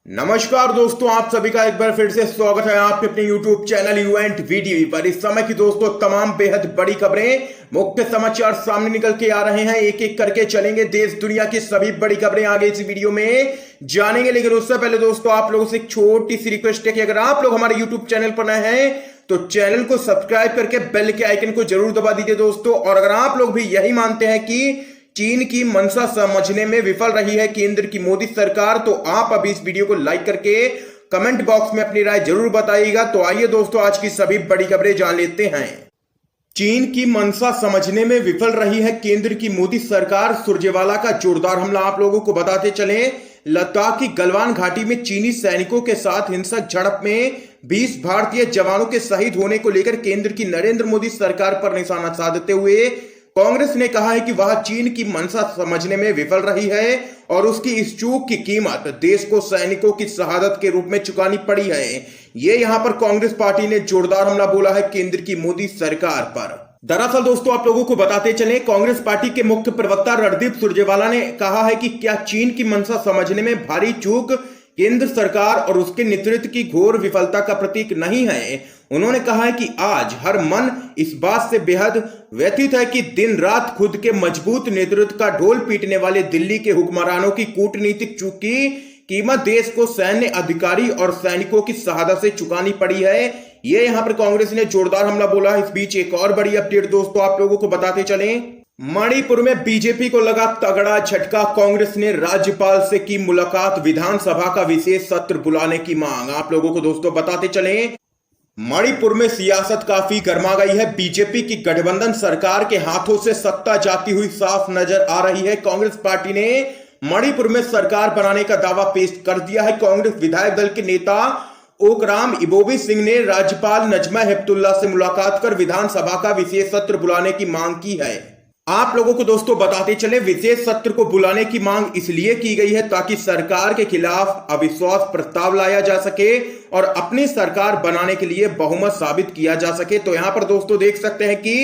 नमस्कार दोस्तों, आप सभी का एक बार फिर से स्वागत है आपके अपने YouTube चैनल इवेंट वीडियो पर। इस समय की दोस्तों तमाम बेहद बड़ी खबरें, मुख्य समाचार सामने निकल के आ रहे हैं। एक एक करके चलेंगे, देश दुनिया की सभी बड़ी खबरें आगे इस वीडियो में जानेंगे। लेकिन उससे पहले दोस्तों आप लोगों से एक छोटी सी रिक्वेस्ट है कि अगर आप लोग हमारे YouTube चैनल पर नए हैं तो चैनल को सब्सक्राइब करके बेल के आइकन को जरूर दबा दीजिए दोस्तों। और अगर आप लोग भी यही मानते हैं कि चीन की मंशा समझने में विफल रही है केंद्र की मोदी सरकार, तो आप अभी इस वीडियो को लाइक करके कमेंट बॉक्स में अपनी राय जरूर बताइएगा। तो आइए दोस्तों आज की सभी बड़ी खबरें जान लेते हैं। चीन की मंशा समझने में विफल रही है केंद्र की मोदी सरकार, सुरजेवाला का जोरदार हमला। आप लोगों को बताते चले, लद्दाख की गलवान घाटी में चीनी सैनिकों के साथ हिंसक झड़प में 20 भारतीय जवानों के शहीद होने को लेकर केंद्र की नरेंद्र मोदी सरकार पर निशाना साधते हुए कांग्रेस ने कहा है कि वह चीन की मंशा समझने में विफल रही है और उसकी इस चूक की कीमत देश को सैनिकों की शहादत के रूप में चुकानी पड़ी है। ये यहां पर कांग्रेस पार्टी ने जोरदार हमला बोला है केंद्र की मोदी सरकार पर। दरअसल दोस्तों आप लोगों को बताते चले, कांग्रेस पार्टी के मुख्य प्रवक्ता रणदीप सुरजेवाला ने कहा है कि क्या चीन की मंशा समझने में भारी चूक केंद्र सरकार और उसके नेतृत्व की घोर विफलता का प्रतीक नहीं है। उन्होंने कहा है कि आज हर मन इस बात से बेहद व्यथित है कि दिन रात खुद के मजबूत नेतृत्व का ढोल पीटने वाले दिल्ली के हुक्मरानों की कूटनीतिक चूक की कीमत देश को सैन्य अधिकारी और सैनिकों की शहादत से चुकानी पड़ी है। ये यहां पर कांग्रेस ने जोरदार हमला बोला है। इस बीच एक और बड़ी अपडेट दोस्तों आप लोगों को बताते चलें, मणिपुर में बीजेपी को लगा तगड़ा झटका। कांग्रेस ने राज्यपाल से की मुलाकात, विधानसभा का विशेष सत्र बुलाने की मांग। आप लोगों को दोस्तों बताते चलें, मणिपुर में सियासत काफी गर्मा गई है। बीजेपी की गठबंधन सरकार के हाथों से सत्ता जाती हुई साफ नजर आ रही है। कांग्रेस पार्टी ने मणिपुर में सरकार बनाने का दावा पेश कर दिया है। कांग्रेस विधायक दल के नेता ओकराम इबोबी सिंह ने राज्यपाल नजमा हेपतुल्ला से मुलाकात कर विधानसभा का विशेष सत्र बुलाने की मांग की है। आप लोगों को दोस्तों बताते चले, विशेष सत्र को बुलाने की मांग इसलिए की गई है ताकि सरकार के खिलाफ अविश्वास प्रस्ताव लाया जा सके और अपनी सरकार बनाने के लिए बहुमत साबित किया जा सके। तो यहां पर दोस्तों देख सकते हैं कि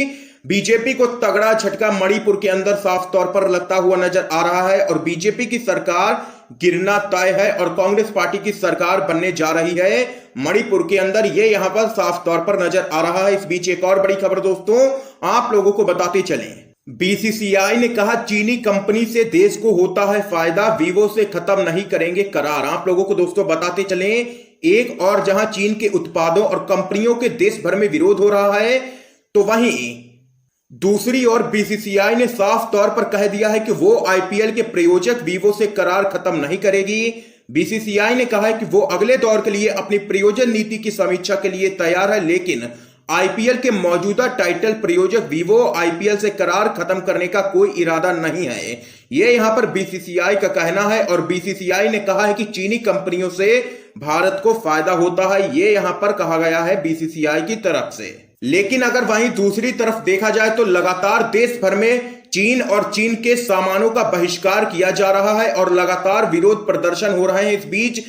बीजेपी को तगड़ा झटका मणिपुर के अंदर साफ तौर पर लगता हुआ नजर आ रहा है और बीजेपी की सरकार गिरना तय है और कांग्रेस पार्टी की सरकार बनने जा रही है मणिपुर के अंदर। ये यहां पर साफ तौर पर नजर आ रहा है। इस बीच एक और बड़ी खबर दोस्तों आप लोगों को बताते चलें, बीसीसीआई ने कहा चीनी कंपनी से देश को होता है फायदा, वीवो से खत्म नहीं करेंगे करार। आप लोगों को दोस्तों बताते चलें, एक और जहां चीन के उत्पादों और कंपनियों के देश भर में विरोध हो रहा है, तो वहीं दूसरी ओर बीसीसीआई ने साफ तौर पर कह दिया है कि वो आईपीएल के प्रायोजक वीवो से करार खत्म नहीं करेगी। बीसीसीआई ने कहा है कि वो अगले दौर के लिए अपनी प्रायोजन नीति की समीक्षा के लिए तैयार है, लेकिन आईपीएल के मौजूदा टाइटल प्रायोजक वीवो आईपीएल से करार खत्म करने का कोई इरादा नहीं है। यह यहां पर बीसीसीआई का कहना है और बीसीसीआई ने कहा है कि चीनी कंपनियों से भारत को फायदा होता है। यह यहां पर कहा गया है बीसीसीआई की तरफ से। लेकिन अगर वहीं दूसरी तरफ देखा जाए तो लगातार देश भर में चीन और चीन के सामानों का बहिष्कार किया जा रहा है और लगातार विरोध प्रदर्शन हो रहे हैं। इस बीच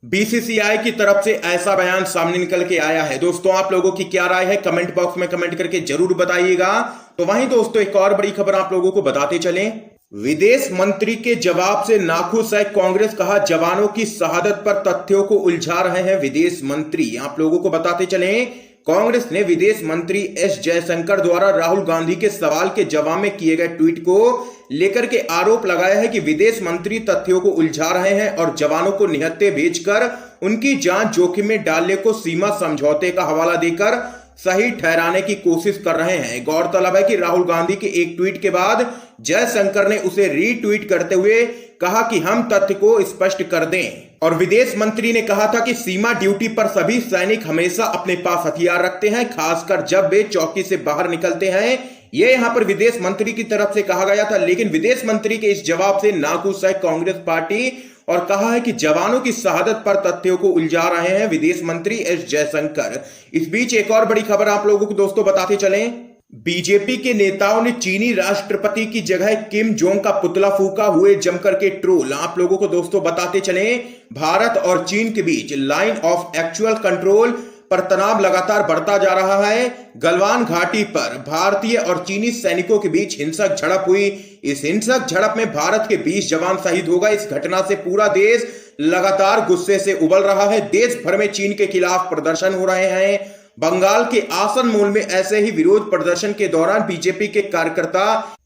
बीसीसीआई की तरफ से ऐसा बयान सामने निकल के आया है। दोस्तों आप लोगों की क्या राय है कमेंट बॉक्स में कमेंट करके जरूर बताइएगा। तो वहीं दोस्तों एक और बड़ी खबर आप लोगों को बताते चलें, विदेश मंत्री के जवाब से नाखुश है कांग्रेस, कहा जवानों की शहादत पर तथ्यों को उलझा रहे हैं विदेश मंत्री। आप लोगों को बताते चलें, कांग्रेस ने विदेश मंत्री एस जयशंकर द्वारा राहुल गांधी के सवाल के जवाब में किए गए ट्वीट को लेकर के आरोप लगाया है कि विदेश मंत्री तथ्यों को उलझा रहे हैं और जवानों को निहत्थे भेजकर उनकी जान जोखिम में डालने को सीमा समझौते का हवाला देकर सही ठहराने की कोशिश कर रहे हैं। गौरतलब है कि राहुल गांधी के एक ट्वीट के बाद जयशंकर ने उसे रीट्वीट करते हुए कहा कि हम तथ्य को स्पष्ट कर दें और विदेश मंत्री ने कहा था कि सीमा ड्यूटी पर सभी सैनिक हमेशा अपने पास हथियार रखते हैं, खासकर जब वे चौकी से बाहर निकलते हैं। यह यहां पर विदेश मंत्री की तरफ से कहा गया था, लेकिन विदेश मंत्री के इस जवाब से नाखुश है कांग्रेस पार्टी और कहा है कि जवानों की शहादत पर तथ्यों को उलझा रहे हैं विदेश मंत्री एस जयशंकर। इस बीच एक और बड़ी खबर आप लोगों को दोस्तों बताते चलें, बीजेपी के नेताओं ने चीनी राष्ट्रपति की जगह किम जोंग का पुतला फूका, हुए जमकर के ट्रोल। आप लोगों को दोस्तों बताते चलें, भारत और चीन के बीच लाइन ऑफ एक्चुअल कंट्रोल पर तनाव लगातार बढ़ता जा रहा है। गलवान घाटी पर भारतीय और चीनी सैनिकों के बीच हिंसक झड़प हुई। इस हिंसक झड़प में भारत के 20 जवान शहीद हो गए। इस घटना से पूरा देश लगातार गुस्से से उबल रहा है। देश भर में चीन के खिलाफ प्रदर्शन हो रहे हैं। बंगाल के आसन मोल में ऐसे ही विरोध प्रदर्शन के दौरान बीजेपी के कार्यकर्ता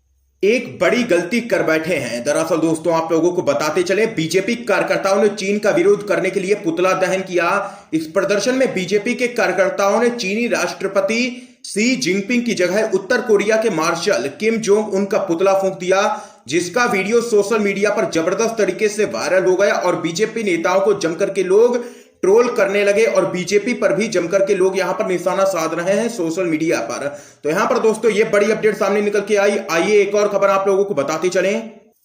एक बड़ी गलती कर बैठे हैं। दरअसल दोस्तों आप लोगों को बताते चले, बीजेपी कार्यकर्ताओं ने चीन का विरोध करने के लिए पुतला दहन किया। इस प्रदर्शन में बीजेपी के कार्यकर्ताओं ने चीनी राष्ट्रपति शी जिनपिंग की जगह उत्तर कोरिया के मार्शल किम जोंग उन का पुतला फूंक दिया, जिसका वीडियो सोशल मीडिया पर जबरदस्त तरीके से वायरल हो गया और बीजेपी नेताओं को जमकर के लोग ट्रोल करने लगे और बीजेपी पर भी जमकर के लोग यहां पर निशाना साध रहे हैं सोशल मीडिया पर। तो यहां पर दोस्तों ये बड़ी अपडेट सामने निकल के आई। आइए एक और खबर आप लोगों को बताते चलें।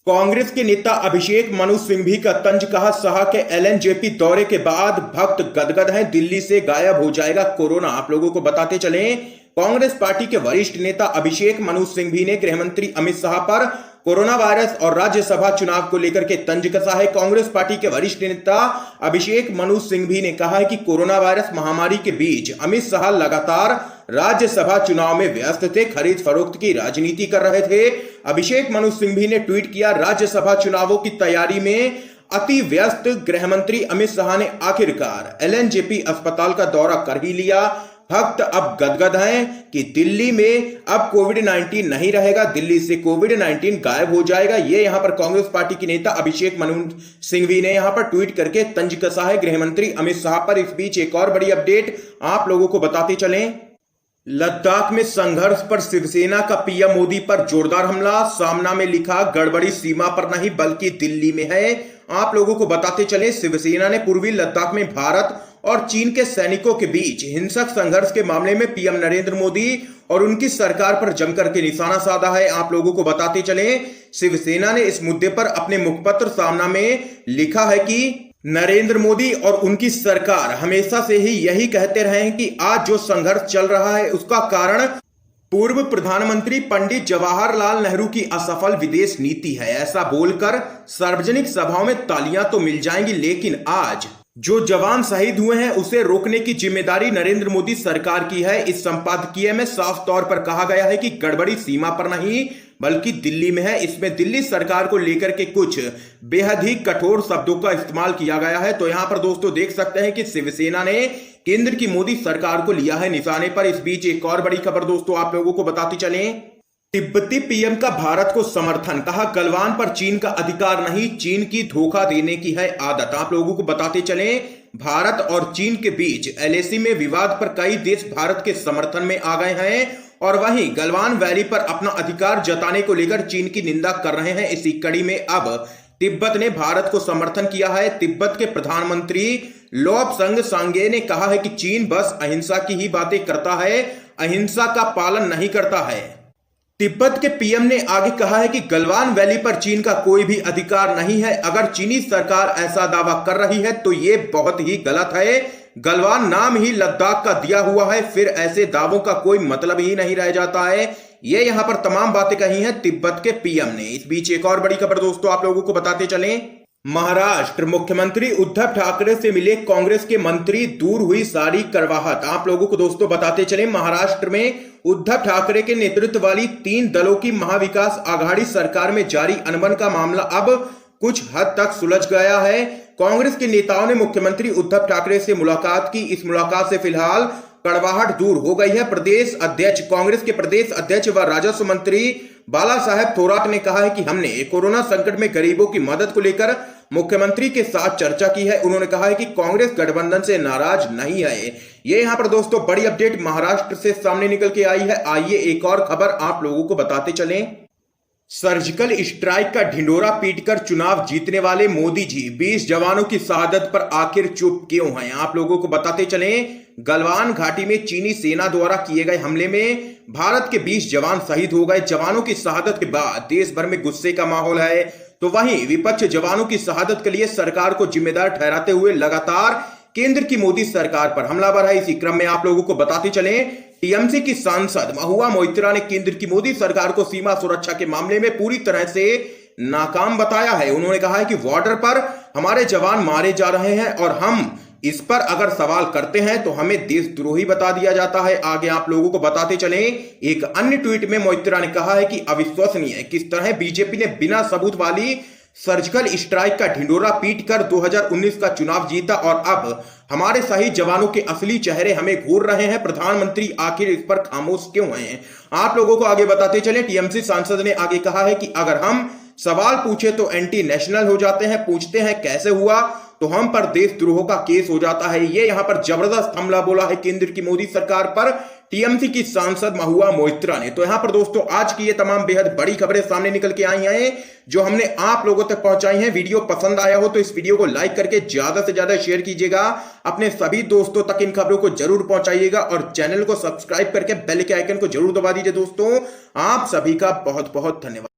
कांग्रेस के नेता अभिषेक मनु सिंघवी का तंज कहा, शाह के एलएनजेपी दौरे के बाद भक्त गदगद हैं, दिल्ली से गायब हो जाएगा कोरोना। आप लोगों को बताते चलें, कांग्रेस पार्टी के वरिष्ठ नेता अभिषेक मनु सिंघवी ने गृह मंत्री अमित शाह पर कोरोना वायरस और राज्यसभा चुनाव को लेकर के तंज कसा है। कांग्रेस पार्टी के वरिष्ठ नेता अभिषेक मनु सिंघवी ने कहा है कि कोरोना वायरस महामारी के बीच अमित शाह लगातार राज्यसभा चुनाव में व्यस्त थे, खरीद फरोख्त की राजनीति कर रहे थे। अभिषेक मनु सिंघवी ने ट्वीट किया, राज्यसभा चुनावों की तैयारी में अति व्यस्त गृह मंत्री अमित शाह ने आखिरकार एलएनजेपी अस्पताल का दौरा कर ही लिया। भक्त अब गदगद हैं कि दिल्ली में अब कोविड-19 नहीं रहेगा, दिल्ली से कोविड-19 गायब हो जाएगा। ये यहां पर कांग्रेस पार्टी के नेता अभिषेक मनु सिंघवी ने यहां पर ट्वीट करके तंज कसा है गृह मंत्री अमित शाह पर। इस बीच एक और बड़ी अपडेट आप लोगों को बताते चलें। लद्दाख में संघर्ष पर शिवसेना का पीएम मोदी पर जोरदार हमला, सामना में लिखा गड़बड़ी सीमा पर नहीं बल्कि दिल्ली में है। आप लोगों को बताते चले, शिवसेना ने पूर्वी लद्दाख में भारत और चीन के सैनिकों के बीच हिंसक संघर्ष के मामले में पीएम नरेंद्र मोदी और उनकी सरकार पर जमकर के निशाना साधा है। आप लोगों को बताते चले, शिवसेना ने इस मुद्दे पर अपने मुखपत्र सामना में लिखा है कि नरेंद्र मोदी और उनकी सरकार हमेशा से ही यही कहते रहे हैं कि आज जो संघर्ष चल रहा है उसका कारण पूर्व प्रधानमंत्री पंडित जवाहरलाल नेहरू की असफल विदेश नीति है। ऐसा बोलकर सार्वजनिक सभाओं में तालियां तो मिल जाएंगी, लेकिन आज जो जवान शहीद हुए हैं उसे रोकने की जिम्मेदारी नरेंद्र मोदी सरकार की है। इस संपादकीय में साफ तौर पर कहा गया है कि गड़बड़ी सीमा पर नहीं बल्कि दिल्ली में है। इसमें दिल्ली सरकार को लेकर के कुछ बेहद ही कठोर शब्दों का इस्तेमाल किया गया है। तो यहां पर दोस्तों देख सकते हैं कि शिवसेना ने केंद्र की मोदी सरकार को लिया है निशाने पर। इस बीच एक और बड़ी खबर दोस्तों आप लोगों को बताते चलें। तिब्बती पीएम का भारत को समर्थन, कहा गलवान पर चीन का अधिकार नहीं, चीन की धोखा देने की है आदत। आप लोगों को बताते चलें, भारत और चीन के बीच एलएसी में विवाद पर कई देश भारत के समर्थन में आ गए हैं और वहीं गलवान वैली पर अपना अधिकार जताने को लेकर चीन की निंदा कर रहे हैं। इसी कड़ी में अब तिब्बत ने भारत को समर्थन किया है। तिब्बत के प्रधानमंत्री लोब्संग सांगे ने कहा है कि चीन बस अहिंसा की ही बातें करता है, अहिंसा का पालन नहीं करता है। तिब्बत के पीएम ने आगे कहा है कि गलवान वैली पर चीन का कोई भी अधिकार नहीं है। अगर चीनी सरकार ऐसा दावा कर रही है तो ये बहुत ही गलत है। गलवान नाम ही लद्दाख का दिया हुआ है, फिर ऐसे दावों का कोई मतलब ही नहीं रह जाता है। ये यहां पर तमाम बातें कही हैं तिब्बत के पीएम ने। इस बीच एक और बड़ी खबर दोस्तों आप लोगों को बताते चलें। महाराष्ट्र मुख्यमंत्री उद्धव ठाकरे से मिले कांग्रेस के मंत्री, दूर हुई सारी करवाहट। आप लोगों को दोस्तों बताते चलें, महाराष्ट्र में उद्धव ठाकरे के नेतृत्व वाली 3 दलों की महाविकास आघाड़ी सरकार में जारी अनबन का मामला अब कुछ हद तक सुलझ गया है। कांग्रेस के नेताओं ने मुख्यमंत्री उद्धव ठाकरे से मुलाकात की। इस मुलाकात से फिलहाल कड़वाहट दूर हो गई है। प्रदेश अध्यक्ष, कांग्रेस के प्रदेश अध्यक्ष व राजस्व मंत्री बाला साहेब थोराट ने कहा है कि हमने कोरोना संकट में गरीबों की मदद को लेकर मुख्यमंत्री के साथ चर्चा की है। उन्होंने कहा है कि कांग्रेस गठबंधन से नाराज नहीं है। ये यहां पर दोस्तों बड़ी अपडेट महाराष्ट्र से सामने निकल के आई है। आइए एक और खबर आप लोगों को बताते चलें। सर्जिकल स्ट्राइक का ढिंडोरा पीटकर चुनाव जीतने वाले मोदी जी 20 जवानों की शहादत पर आखिर चुप क्यों हैं? आप लोगों को बताते चलें, गलवान घाटी में चीनी सेना द्वारा किए गए हमले में भारत के 20 जवान शहीद हो गए। जवानों की शहादत के बाद देश भर में गुस्से का माहौल है, तो वहीं विपक्ष जवानों की शहादत के लिए सरकार को जिम्मेदार ठहराते हुए लगातार केंद्र की मोदी सरकार पर हमलावर है। इसी क्रम में आप लोगों को बताते चलें, टीएमसी की सांसद महुआ मोइत्रा ने केंद्र की मोदी सरकार को सीमा सुरक्षा के मामले में पूरी तरह से नाकाम बताया है। उन्होंने कहा है कि बॉर्डर पर हमारे जवान मारे जा रहे हैं और हम इस पर अगर सवाल करते हैं तो हमें देशद्रोही बता दिया जाता है। आगे आप लोगों को बताते चलें, एक अन्य ट्वीट में मोइत्रा ने कहा है कि अविश्वसनीय किस तरह बीजेपी ने बिना सबूत वाली सर्जिकल स्ट्राइक का ढिंडोरा पीटकर 2019 का चुनाव जीता और अब हमारे शहीद जवानों के असली चेहरे हमें घूर रहे हैं। प्रधानमंत्री आखिर इस पर खामोश क्यों हैं? आप लोगों को आगे बताते चले। टीएमसी सांसद ने आगे कहा है कि अगर हम सवाल पूछे तो एंटी नेशनल हो जाते हैं, पूछते हैं कैसे हुआ तो हम पर देशद्रोह का केस हो जाता है। ये यहां पर जबरदस्त हमला बोला है केंद्र की मोदी सरकार पर टीएमसी की सांसद महुआ मोइत्रा ने। तो यहां पर दोस्तों आज की ये तमाम बेहद बड़ी खबरें सामने निकल के आई हैं जो हमने आप लोगों तक पहुंचाई हैं। वीडियो पसंद आया हो तो इस वीडियो को लाइक करके ज्यादा से ज्यादा शेयर कीजिएगा, अपने सभी दोस्तों तक इन खबरों को जरूर पहुंचाइएगा और चैनल को सब्सक्राइब करके बेल के आइकन को जरूर दबा दीजिए। दोस्तों आप सभी का बहुत बहुत धन्यवाद।